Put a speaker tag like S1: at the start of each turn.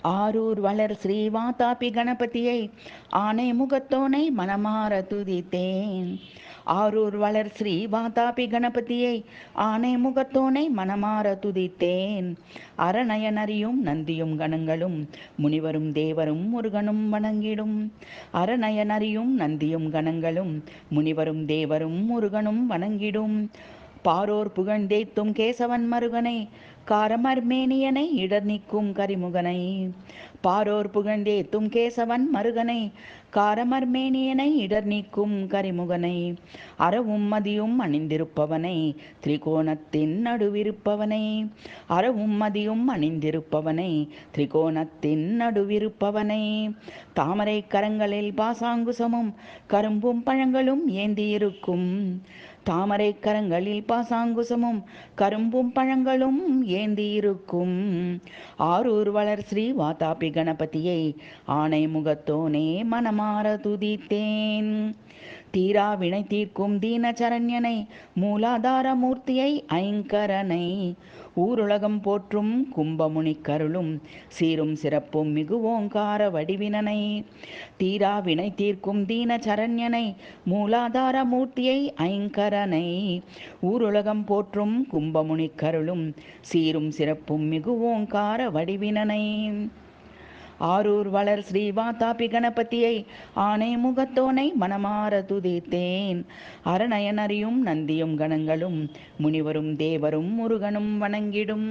S1: ஆரூர் வளர் ஸ்ரீவாதாபி கணபதியை ஆனை முகத்தோனை மனமார துதித்தேன். ஆரூர் வளர் ஸ்ரீவாதாபி கணபதியை ஆனை முகத்தோனை மனமார துதித்தேன். அரணயனறியும் நந்தியும் கணங்களும் முனிவரும் தேவரும் முருகனும் வணங்கிடும். அரணயனறியும் நந்தியும் கணங்களும் முனிவரும் தேவரும் முருகனும் வணங்கிடும். பாரோர் புகழ்ந்தேத்தும் கேசவன் மருகனை காரமர்மேனியனை இடர் நீக்கும் கரிமுகனை. பாரோர் புகழ்ந்தேத்தும் கேசவன் மருகனை காரமர்மேனியனை இடர் நீக்கும் கரிமுகனை. அறவும் மதியும் அணிந்திருப்பவனை திரிகோணத்தின் நடுவிருப்பவனை. அறவும் மதியும் அணிந்திருப்பவனை திரிகோணத்தின் நடுவிருப்பவனை. தாமரை கரங்களில் பாசாங்குசமும் கரும்பும் பழங்களும் ஏந்தியிருக்கும். தாமரை கரங்களில் பாசாங்குசமும் கரும்பும் பழங்களும் ஏந்தியிருக்கும். ஆரூர் வளர் ஸ்ரீ வாதாபி கணபதியை ஆனை முகத்தோனே மனமார துதித்தேன். தீரா வினை தீர்க்கும் தீனசரண்யனை மூலாதார மூர்த்தியை ஐங்கரனை. ஊருலகம் போற்றும் கும்பமுனி கருளும் சீரும் சிறப்பும் மிகு ஓங்கார வடிவினனை. தீரா வினை தீர்க்கும் தீனசரண்யனை மூலாதார மூர்த்தியை ஐங்கரனை. ஊருலகம் போற்றும் கும்பமுனி கருளும் சீரும் சிறப்பும் மிகு ஓங்கார வடிவினனை. ஆரூர் வளர் ஸ்ரீவாதாபி கணபதியை ஆனை முகத்தோனை மனமார துதித்தேன். அரணயனறியும் நந்தியும் கணங்களும் முனிவரும் தேவரும் முருகனும் வணங்கிடும்.